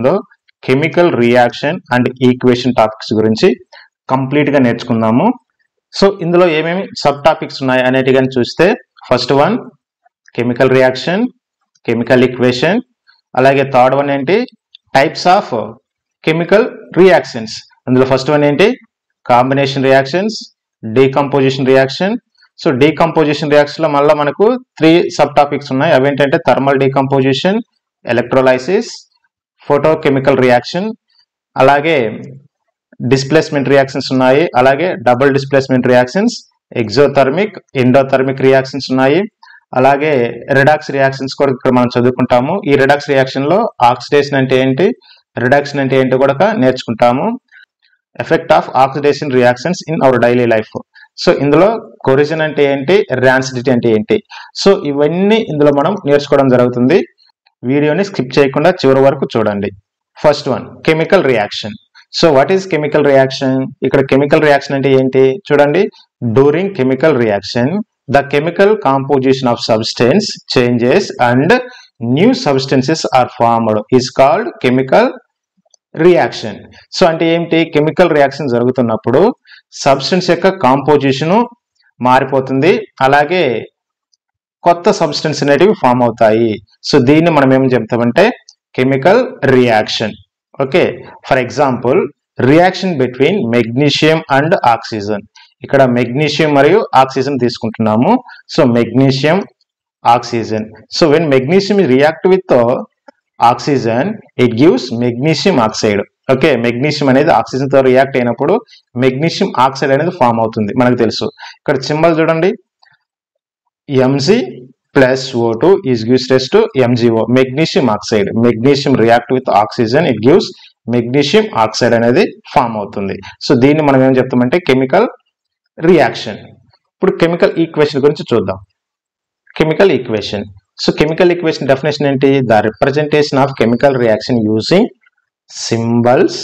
లో chemical reaction and equation topics గురించి complete గా నేర్చుకుందాము. సో ఇందులో ఏమేమి సబ్ టాపిక్స్ ఉన్నాయి అనేటి కానీ చూస్తే first one chemical reaction, chemical equation, అలాగే థర్డ్ వన్ ఏంటి టైప్స్ ఆఫ్ కెమికల్ రియాక్షన్స్. అందులో ఫస్ట్ వన్ ఏంటి combination reactions, decomposition reaction. So decomposition reaction లో మళ్ళీ మనకు 3 సబ్ టాపిక్స్ ఉన్నాయి. అవేంటంటే thermal decomposition, electrolysis, photochemical reaction, అలాగే డిస్ప్లేస్మెంట్ రియాక్షన్స్ ఉన్నాయి, అలాగే double displacement reactions, exothermic, endothermic reactions ఉన్నాయి, అలాగే రిడాక్స్ రియాక్షన్స్ కూడా ఇక్కడ మనం చదువుకుంటాము. ఈ రిడాక్స్ రియాక్షన్ లో ఆక్సిడేషన్ అంటే ఏంటి, రిడక్షన్ అంటే ఏంటి కూడా నేర్చుకుంటాము. Effect of oxidation reactions in our daily life. So ఇందులో కొరిజన్ అంటే ఏంటి, ర్యాన్సిడిటీ అంటే ఏంటి, సో ఇవన్నీ ఇందులో మనం నేర్చుకోవడం జరుగుతుంది. వీడియోని స్కిప్ చేయకుండా చివరి వరకు చూడండి. First one chemical reaction. So what is chemical reaction? ఇక్కడ కెమికల్ రియాక్షన్ అంటే ఏంటి చూడండి. During chemical reaction the chemical composition of substance changes and new substances are formed is called chemical reaction. So అంటే ఏంటి, కెమికల్ రియాక్షన్ జరుగుతున్నప్పుడు substance యొక్క composition మారిపోతుంది, అలాగే కొత్త సబ్స్టెన్స్ అనేటివి ఫామ్ అవుతాయి. సో దీన్ని మనం ఏం చెప్తామంటే chemical reaction. Okay, for example reaction between magnesium and oxygen. ఇక్కడ మెగ్నీషియం మరియు ఆక్సిజన్ తీసుకుంటున్నాము. So magnesium oxygen. So when magnesium react with oxygen it gives magnesium oxide. Okay, magnesium అనేది ఆక్సిజన్ తో రియాక్ట్ అయినప్పుడు మెగ్నీషియం ఆక్సైడ్ అనేది form అవుతుంది, మనకు తెలుసు. ఇక్కడ సింబల్ చూడండి, Mg plus O2 is gives rise to MgO, magnesium oxide. Magnesium react with oxygen it gives magnesium oxide అనేది ఫామ్ అవుతుంది. సో దీన్ని మనం ఏం చెప్తామంటే కెమికల్ రియాక్షన్. ఇప్పుడు కెమికల్ ఈక్వేషన్ గురించి చూద్దాం. Chemical equation. So chemical equation definition ఏంటి, the representation of chemical reaction using symbols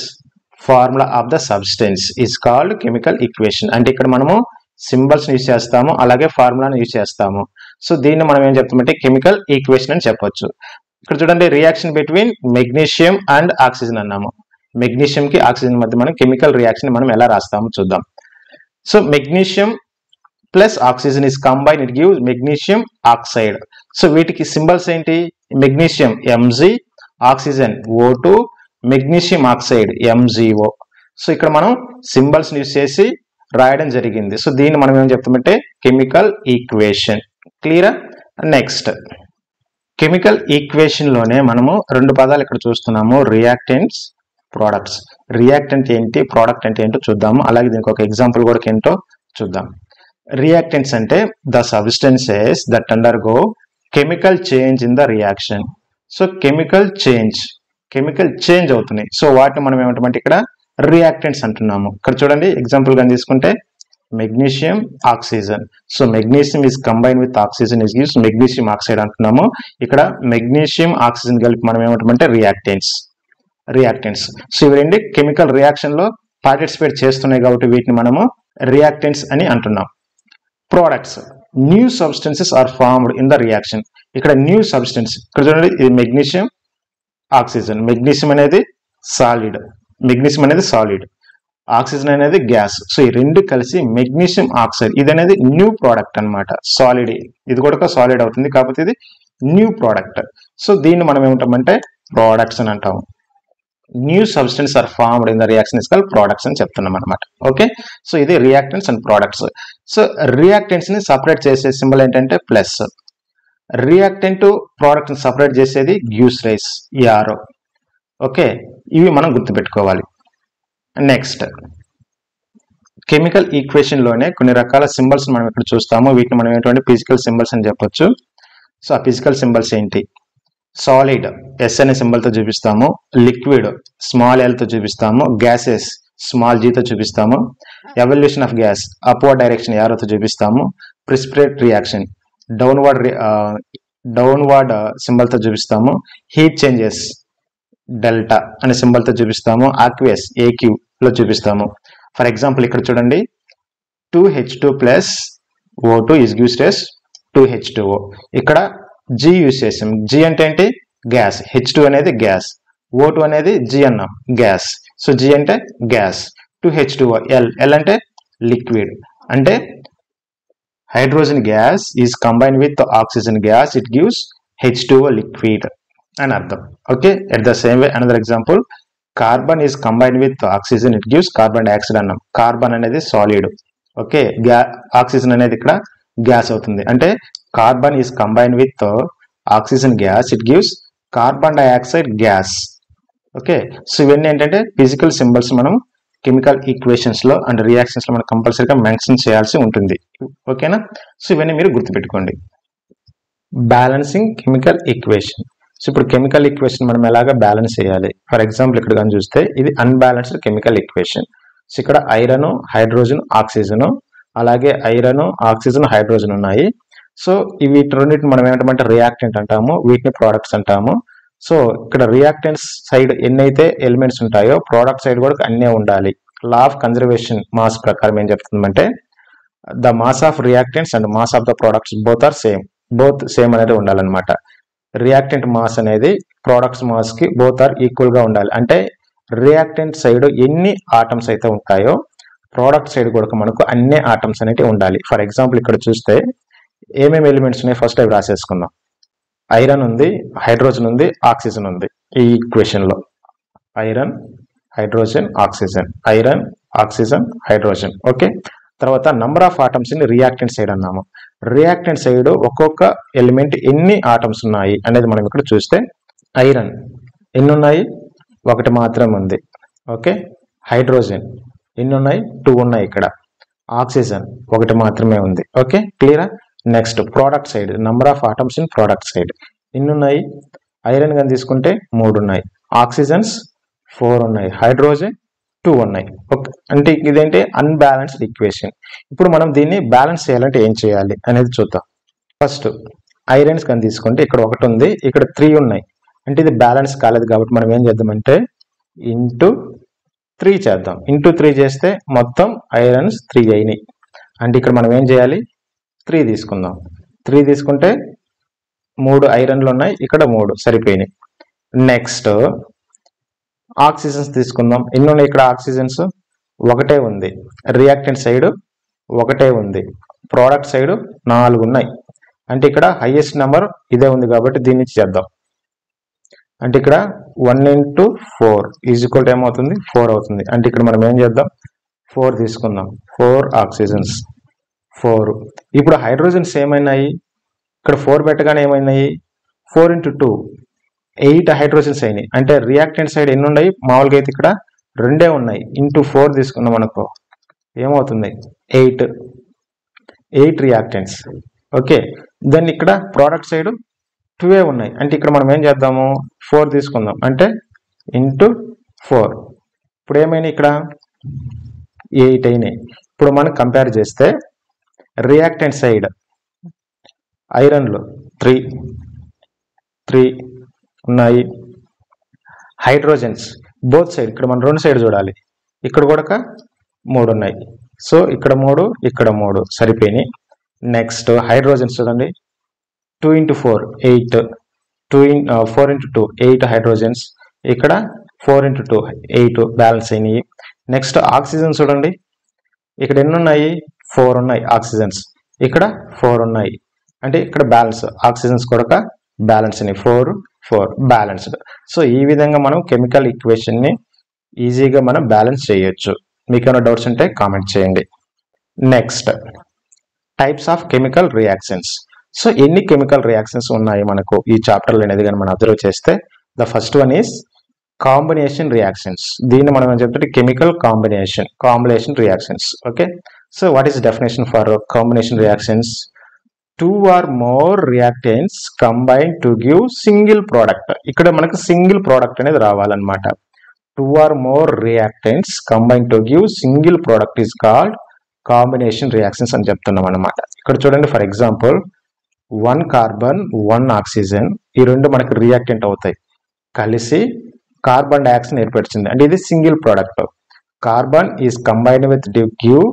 formula of the substance is called chemical equation. అంటే ఇక్కడ మనము సింబల్స్ యూజ్ చేస్తాము, అలాగే ఫార్ములాను యూజ్ చేస్తాము. సో దీన్ని మనం ఏం చెప్తామంటే కెమికల్ ఈక్వేషన్ అని చెప్పొచ్చు. ఇక్కడ చూడండి, reaction between magnesium and oxygen అన్నాము. మెగ్నీషియం కి ఆక్సిజన్ మధ్య మనం కెమికల్ రియాక్షన్ మనం ఎలా రాస్తాము చూద్దాం. So magnesium plus oxygen is combine it gives magnesium oxide. So వీటికి సింబల్స్ ఏంటి, magnesium Mg, oxygen O2, magnesium oxide MgO. So ఇక్కడ మనం సింబల్స్ యూజ్ చేసి రాయడం జరిగింది. సో దీన్ని మనం ఏం చెప్తామంటే కెమికల్ ఈక్వేషన్. క్లియరా? నెక్స్ట్ కెమికల్ ఈక్వేషన్ లోనే మనము 2 పదాలు ఇక్కడ చూస్తున్నాము, రియాక్టెంట్స్, ప్రోడక్ట్స్. రియాక్టెంట్ ఏంటి, ప్రోడక్ట్ అంటే ఏంటో చూద్దాము, అలాగే దీనికి ఒక ఎగ్జాంపుల్ కూడా ఏంటో చూద్దాం. రియాక్టెంట్స్ అంటే the substances that undergo chemical change in the reaction. So chemical change అవుతున్నాయి. సో వాటిని మనం ఏమంటామంటే ఇక్కడ రియాక్టెంట్స్ అంటున్నాము. ఇక్కడ చూడండి ఎగ్జాంపుల్ గా తీసుకుంటే magnesium oxygen. So magnesium is combine with oxygen is gives magnesium oxide అంటున్నాము. ఇక్కడ మెగ్నీషియం ఆక్సిజన్ కలిపి మనం ఏమంటామంటే రియాక్టెంట్స్. సో ఇవి రెండు కెమికల్ రియాక్షన్ లో పార్టిసిపేట్ చేస్తున్నాయి కాబట్టి వీటిని మనము రియాక్టెంట్స్ అని అంటున్నాం. Products, new substances are formed in the reaction. ఇక్కడ న్యూ సబ్స్టెన్స్, ఇక్కడ చూడండి ఇది మెగ్నీషియం ఆక్సిజన్. మెగ్నీషియం అనేది సాలిడ్, ఆక్సిజన్ అనేది గ్యాస్. సో ఈ రెండు కలిసి మెగ్నీషియం ఆక్సైడ్, ఇది అనేది న్యూ ప్రోడక్ట్ అన్నమాట. సాలిడ్, ఇది కూడా సాలిడ్ అవుతుంది కాకపోతే ఇది న్యూ ప్రోడక్ట్. సో దీన్ని మనం ఏమంటామంటే ప్రోడక్ట్స్ అని అంటాము. New substance are formed in the reaction is called products అని చెప్తున్నాం అనమాట. ఓకే, సో ఇది reactants and products. So reactants ని సపరేట్ చేసే సింబల్ ఏంటంటే ప్లస్. రియాక్టెంట్ ప్రోడక్ట్ ని సపరేట్ చేసేది గివ్స్ రైస్, ERO. ఓకే, ఇవి మనం గుర్తుపెట్టుకోవాలి. నెక్స్ట్ కెమికల్ ఈక్వేషన్ లోనే కొన్ని రకాల సింబల్స్ మనం ఇక్కడ చూస్తాము. వీటిని మనం ఏంటంటే ఫిజికల్ సింబల్స్ అని చెప్పొచ్చు. సో ఆ ఫిజికల్ సింబల్స్ ఏంటి, సాలిడ్ S అనే సింబల్ తో చూపిస్తాము, లిక్విడ్ స్మాల్ L తో చూపిస్తాము, గ్యాసెస్ స్మాల్ G తో చూపిస్తాము, evolution of gas upward direction ARO తో చూపిస్తాము, ప్రిసిపిటేట్ రియాక్షన్ డౌన్వర్డ్ సింబల్ తో చూపిస్తాము, హీట్ చేంజెస్ డెల్టా అనే సింబల్ తో చూపిస్తాము, ఆక్వియస్ AQ లో చూపిస్తాము. ఫర్ ఎగ్జాంపుల్ ఇక్కడ చూడండి 2H2 plus O2 is gives as 2H2O. ఇక్కడ G యూజ్ చేసాం. G అంటే ఏంటి, గ్యాస్, H2 అనేది గ్యాస్, O2 అనేది G అన్నాం, గ్యాస్. సో G అంటే గ్యాస్. 2H2O, L అంటే లిక్విడ్. అంటే hydrogen gas is combine with oxygen gas, it gives H2O liquid అని అర్థం. Okay, at the same way another example, carbon is combine with oxygen, it gives carbon dioxide అన్నాం. Carbon అనేది solid. Okay, oxygen అనేది ఇక్కడ gas అవుతుంది. అంటే carbon is combine with oxygen gas, it gives carbon dioxide gas. Okay, so ఇవన్నీ ఏంటంటే physical symbols మనం chemical equations లో అండ్ రియాక్షన్స్ లో మనం కంపల్సరీగా మెన్షన్ చేయాల్సి ఉంటుంది. ఓకేనా, సో ఇవన్నీ మీరు గుర్తుపెట్టుకోండి. Balancing chemical equation. సో ఇప్పుడు కెమికల్ ఈక్వేషన్ మనం ఎలాగా బ్యాలెన్స్ చేయాలి? ఫర్ ఎగ్జాంపుల్ ఇక్కడ కానీ చూస్తే ఇది అన్బ్యాలెన్స్డ్ కెమికల్ ఈక్వేషన్. సో ఇక్కడ ఐరన్, హైడ్రోజన్, ఆక్సిజన్, అలాగే ఐరన్, ఆక్సిజన్, హైడ్రోజన్ ఉన్నాయి. సో వీటి రెండింటిని మనం ఏమంటామంటే రియాక్టెంట్ అంటాము, వీటిని ప్రోడక్ట్స్ అంటాము. సో ఇక్కడ రియాక్టెంట్స్ సైడ్ ఎన్నైతే ఎలిమెంట్స్ ఉంటాయో ప్రోడక్ట్ సైడ్ కూడా అన్నీ ఉండాలి. లా ఆఫ్ కన్జర్వేషన్ మాస్ ప్రకారం ఏం చెప్తుందంటే the mass of reactants and mass of the products both are same, both same అనేది ఉండాలన్నమాట. రియాక్టెంట్ మాస్ అనేది ప్రోడక్ట్స్ మాస్ కి బోత్ ఆర్ ఈక్వల్ గా ఉండాలి. అంటే రియాక్టెంట్ సైడ్ ఎన్ని ఆటమ్స్ అయితే ఉంటాయో ప్రోడక్ట్ సైడ్ కూడా మనకు అన్ని ఆటమ్స్ అనేవి ఉండాలి. ఫర్ ఎగ్జాంపుల్ ఇక్కడ చూస్తే ఏమేమి ఎలిమెంట్స్ ఉన్నాయి ఫస్ట్ అవి రాసేసుకుందాం. ఐరన్ ఉంది, హైడ్రోజన్ ఉంది, ఆక్సిజన్ ఉంది. ఈ ఈక్వేషన్ లో iron, hydrogen, oxygen, iron, oxygen, hydrogen. Okay, తర్వాత నంబర్ ఆఫ్ ఆటమ్స్ ని రియాక్టెంట్ సైడ్ అన్నాము. రియాక్టెంట్ సైడ్ ఒక్కొక్క ఎలిమెంట్ ఎన్ని ఆటమ్స్ ఉన్నాయి అనేది మనం ఇక్కడ చూస్తే ఐరన్ ఎన్ని ఉన్నాయి? 1 మాత్రమే ఉంది. ఓకే, హైడ్రోజన్ ఎన్ని ఉన్నాయి? 2 ఉన్నాయి. ఇక్కడ ఆక్సిజన్ 1 మాత్రమే ఉంది. ఓకే, క్లియరా? Next product side, number of atoms in product side ఎన్ని ఉన్నాయి? ఐరన్ కానీ తీసుకుంటే 3 ఉన్నాయి, ఆక్సిజన్స్ 4 ఉన్నాయి, హైడ్రోజన్ 2 ఉన్నాయి. ఓకే, అంటే ఇదేంటి అన్బ్యాలెన్స్డ్ ఈక్వేషన్. ఇప్పుడు మనం దీన్ని బ్యాలెన్స్ చేయాలంటే ఏం చేయాలి అనేది చూద్దాం. ఫస్ట్ ఐరన్స్ కానీ తీసుకుంటే ఇక్కడ 1 ఉంది, ఇక్కడ 3 ఉన్నాయి. అంటే ఇది బ్యాలెన్స్ కాలేదు కాబట్టి మనం ఏం చేద్దామంటే ఇంటూ 3 చేద్దాం. ఇంటూ 3 చేస్తే మొత్తం ఐరన్స్ 3 అయినాయి. అంటే ఇక్కడ మనం ఏం చేయాలి? 3 తీసుకుందాం. 3 తీసుకుంటే 3 ఐరన్లు ఉన్నాయి, ఇక్కడ 3 సరిపోయినాయి. నెక్స్ట్ ఆక్సిజన్స్ తీసుకుందాం. ఎన్ని ఉన్నాయి ఇక్కడ? ఆక్సిజన్స్ 1 ఉంది, రియాక్టెంట్ సైడ్ 1 ఉంది, ప్రోడక్ట్ సైడ్ 4 ఉన్నాయి. అంటే ఇక్కడ హైయెస్ట్ నెంబర్ ఇదే ఉంది కాబట్టి దీన్ని చేద్దాం. అంటే ఇక్కడ 1 into 4 ఈజ్ ఈక్వల్ టు ఏమవుతుంది? 4 అవుతుంది. అంటే ఇక్కడ మనం ఏం చేద్దాం? 4 తీసుకుందాం. 4 ఆక్సిజన్స్ 4. ఇప్పుడు హైడ్రోజన్స్ ఏమైనాయి? ఇక్కడ 4 పెట్టగానే ఏమైనాయి? 4 into 2 8 హైడ్రోజన్స్ అయినాయి. అంటే రియాక్టెంట్ సైడ్ ఎన్ని ఉన్నాయి? మామూలుగా అయితే ఇక్కడ 2 ఉన్నాయి. ఇంటూ 4 తీసుకున్నాం అనుకో ఏమవుతుంది? 8 రియాక్టెంట్స్. ఓకే, దెన్ ఇక్కడ ప్రోడక్ట్ సైడ్ 2 ఉన్నాయి. అంటే ఇక్కడ మనం ఏం చేద్దాము? 4 తీసుకుందాం. అంటే ఇంటూ 4 ఇప్పుడు ఏమైనాయి? ఇక్కడ 8 అయినాయి. ఇప్పుడు మనం కంపేర్ చేస్తే రియాక్టెంట్ సైడ్ ఐరన్లు 3 ఉన్నాయి, హైడ్రోజన్స్ బోత్ సైడ్ ఇక్కడ మనం 2 సైడ్ చూడాలి, ఇక్కడ కూడా 3 ఉన్నాయి. సో ఇక్కడ 3 ఇక్కడ 3 సరిపోయినాయి. నెక్స్ట్ హైడ్రోజన్స్ చూడండి, 2 into 4 8, 4 into 2 8 హైడ్రోజన్స్, ఇక్కడ 4 into 2 8 బ్యాలెన్స్ అయినాయి. నెక్స్ట్ ఆక్సిజన్ చూడండి, ఇక్కడ ఎన్ని ఉన్నాయి? 4 ఉన్నాయి ఆక్సిజన్స్, ఇక్కడ 4 ఉన్నాయి. అంటే ఇక్కడ బ్యాలెన్స్ ఆక్సిజన్స్ కూడా బ్యాలెన్స్ అయినాయి, 4 బ్యాలెన్స్డ్. సో ఈ విధంగా మనం కెమికల్ ఈక్వేషన్ ని ఈజీగా మనం బ్యాలెన్స్ చేయొచ్చు. మీకు ఏమైనా డౌట్స్ ఉంటే కామెంట్ చేయండి. Next types of chemical reactions. So ఎన్ని కెమికల్ రియాక్షన్స్ ఉన్నాయి మనకు ఈ చాప్టర్లో అనేది కానీ మనం అబ్జర్వ్ చేస్తే the first one is combination reactions. దీన్ని మనం ఏం చెప్తే chemical combination reactions. Okay, so what is definition for combination reactions? 2 or more reactants combine to give single product. ఇక్కడ మనకు సింగిల్ ప్రోడక్ట్ అనేది రావాలన్నమాట. 2 or more reactants combine to give single product is called combination reactions అని చెప్తున్నాం అన్నమాట. ఇక్కడ చూడండి, for example 1 carbon 1 oxygen ఈ రెండు మనకు రియాక్టెంట్ అవుతాయి, కలిసి కార్బన్ డైఆక్సైడ్ ఏర్పరిచింది. అంటే ఇది single product. Carbon is combined with give